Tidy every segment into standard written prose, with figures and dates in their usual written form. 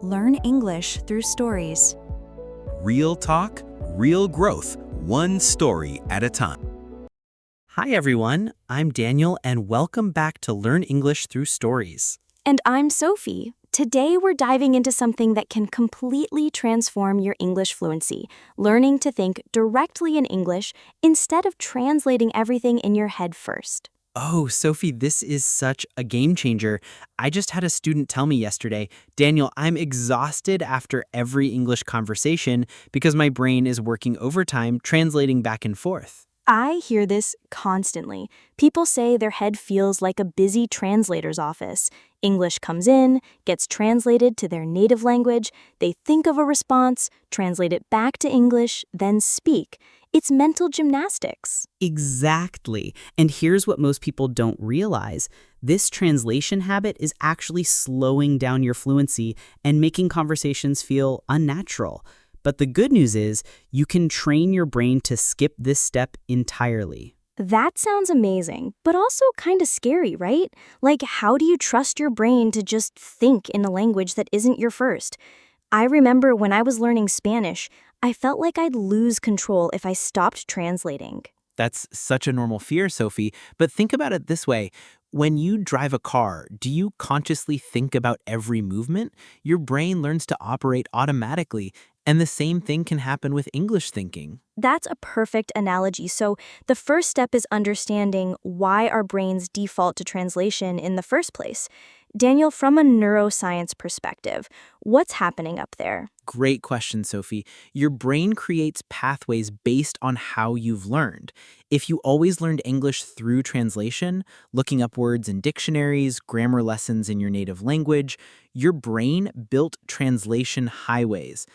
Learn English through stories. Real talk, real growth, one story at a time. Hi everyone, I'm Daniel and welcome back to Learn English Through Stories. And I'm Sophie. Today we're diving into something that can completely transform your English fluency, learning to think directly in English instead of translating everything in your head first. Oh, Sophie, this is such a game changer. I just had a student tell me yesterday, Daniel, I'm exhausted after every English conversation because my brain is working overtime translating back and forth. I hear this constantly. People say their head feels like a busy translator's office. English comes in, gets translated to their native language, they think of a response, translate it back to English, then speak. It's mental gymnastics. Exactly. And here's what most people don't realize. This translation habit is actually slowing down your fluency and making conversations feel unnatural. But the good news is you can train your brain to skip this step entirely. That sounds amazing, but also kind of scary, right? Like, how do you trust your brain to just think in a language that isn't your first? I remember when I was learning Spanish, I felt like I'd lose control if I stopped translating. That's such a normal fear, Sophie. But think about it this way. When you drive a car, do you consciously think about every movement? Your brain learns to operate automatically, and the same thing can happen with English thinking. That's a perfect analogy. So the first step is understanding why our brains default to translation in the first place. Daniel, from a neuroscience perspective, what's happening up there? Great question, Sophie. Your brain creates pathways based on how you've learned. If you always learned English through translation, looking up words in dictionaries, grammar lessons in your native language, your brain built translation highways.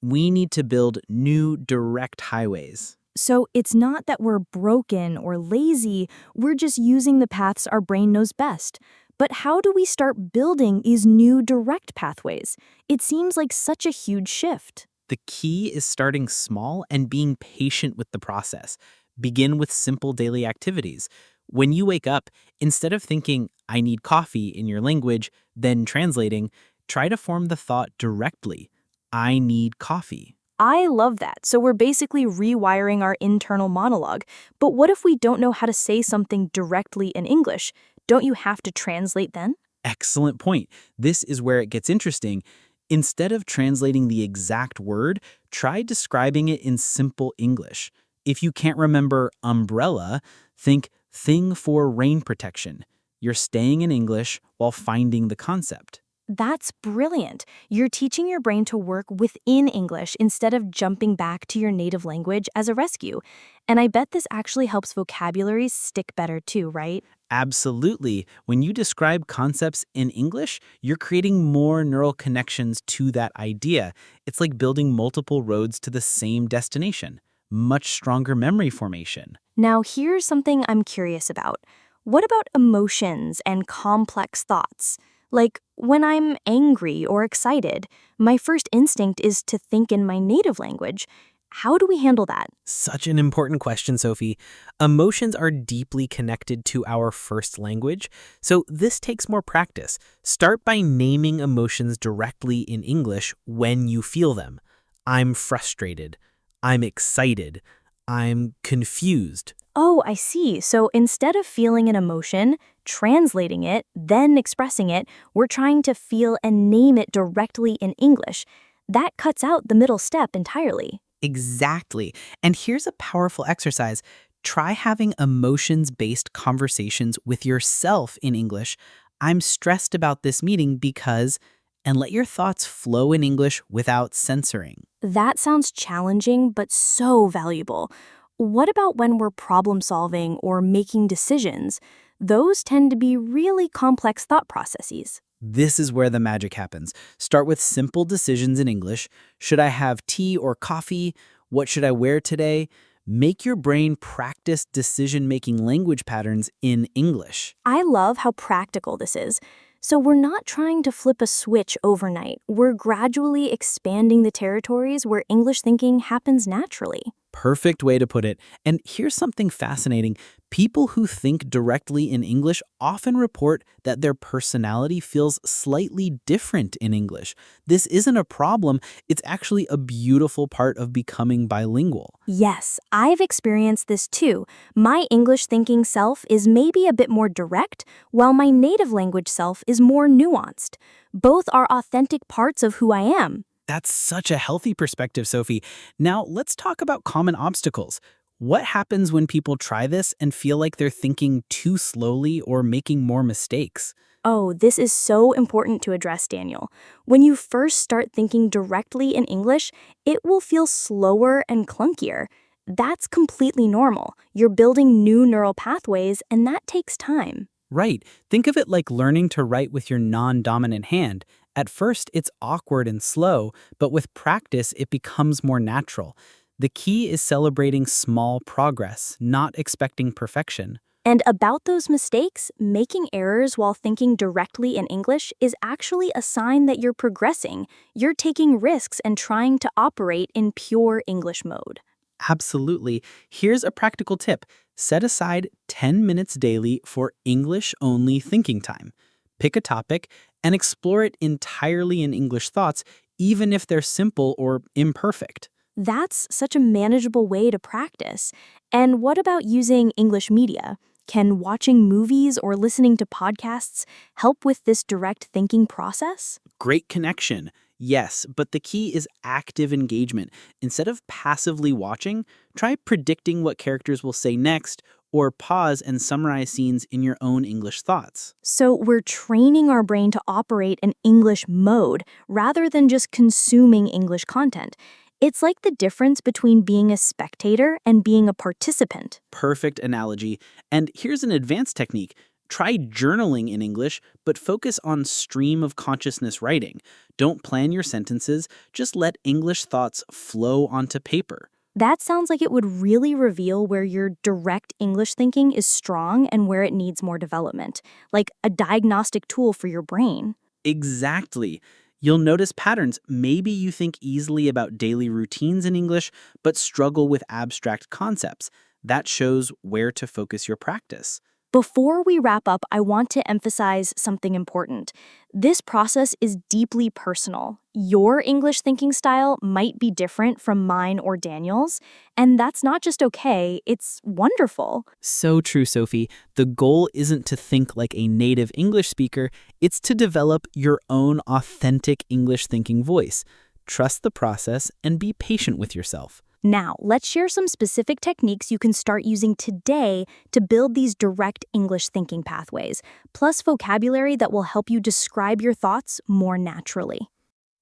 We need to build new direct highways. So it's not that we're broken or lazy, we're just using the paths our brain knows best. But how do we start building these new direct pathways? It seems like such a huge shift. The key is starting small and being patient with the process. Begin with simple daily activities. When you wake up, instead of thinking, I need coffee in your language, then translating, try to form the thought directly. I need coffee. I love that. So we're basically rewiring our internal monologue. But what if we don't know how to say something directly in English? Don't you have to translate then? Excellent point. This is where it gets interesting. Instead of translating the exact word, try describing it in simple English. If you can't remember umbrella, think thing for rain protection. You're staying in English while finding the concept. That's brilliant. You're teaching your brain to work within English instead of jumping back to your native language as a rescue. And I bet this actually helps vocabularies stick better too, right? Absolutely. When you describe concepts in English, you're creating more neural connections to that idea. It's like building multiple roads to the same destination. Much stronger memory formation. Now, here's something I'm curious about. What about emotions and complex thoughts? Like, when I'm angry or excited, my first instinct is to think in my native language. How do we handle that? Such an important question, Sophie. Emotions are deeply connected to our first language, so this takes more practice. Start by naming emotions directly in English when you feel them. I'm frustrated. I'm excited. I'm confused. Oh, I see. So instead of feeling an emotion, translating it, then expressing it, we're trying to feel and name it directly in English. That cuts out the middle step entirely. Exactly. And here's a powerful exercise. Try having emotions-based conversations with yourself in English. I'm stressed about this meeting because, and let your thoughts flow in English without censoring. That sounds challenging, but so valuable. What about when we're problem solving or making decisions? Those tend to be really complex thought processes. This is where the magic happens. Start with simple decisions in English. Should I have tea or coffee? What should I wear today? Make your brain practice decision-making language patterns in English. I love how practical this is. So we're not trying to flip a switch overnight. We're gradually expanding the territories where English thinking happens naturally. Perfect way to put it. And here's something fascinating. People who think directly in English often report that their personality feels slightly different in English. This isn't a problem, it's actually a beautiful part of becoming bilingual. Yes, I've experienced this too. My English thinking self is maybe a bit more direct, while my native language self is more nuanced. Both are authentic parts of who I am. That's such a healthy perspective, Sophie. Now, let's talk about common obstacles. What happens when people try this and feel like they're thinking too slowly or making more mistakes? Oh, this is so important to address, Daniel. When you first start thinking directly in English, it will feel slower and clunkier. That's completely normal. You're building new neural pathways, and that takes time. Right. Think of it like learning to write with your non-dominant hand. At first, it's awkward and slow, but with practice, it becomes more natural. The key is celebrating small progress, not expecting perfection. And about those mistakes, making errors while thinking directly in English is actually a sign that you're progressing. You're taking risks and trying to operate in pure English mode. Absolutely. Here's a practical tip. Set aside 10 minutes daily for English-only thinking time. Pick a topic and explore it entirely in English thoughts, even if they're simple or imperfect. That's such a manageable way to practice. And what about using English media? Can watching movies or listening to podcasts help with this direct thinking process? Great connection. Yes, but the key is active engagement. Instead of passively watching, try predicting what characters will say next or pause and summarize scenes in your own English thoughts. So we're training our brain to operate in English mode rather than just consuming English content. It's like the difference between being a spectator and being a participant. Perfect analogy. And here's an advanced technique. Try journaling in English, but focus on stream of consciousness writing. Don't plan your sentences, just let English thoughts flow onto paper. That sounds like it would really reveal where your direct English thinking is strong and where it needs more development, like a diagnostic tool for your brain. Exactly. You'll notice patterns. Maybe you think easily about daily routines in English, but struggle with abstract concepts. That shows where to focus your practice. Before we wrap up, I want to emphasize something important. This process is deeply personal. Your English thinking style might be different from mine or Daniel's, and that's not just okay, it's wonderful. So true, Sophie. The goal isn't to think like a native English speaker, it's to develop your own authentic English thinking voice. Trust the process and be patient with yourself. Now, let's share some specific techniques you can start using today to build these direct English thinking pathways, plus vocabulary that will help you describe your thoughts more naturally.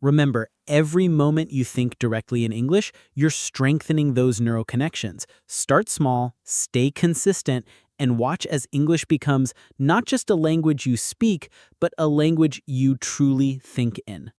Remember, every moment you think directly in English, you're strengthening those neural connections. Start small, stay consistent, and watch as English becomes not just a language you speak, but a language you truly think in.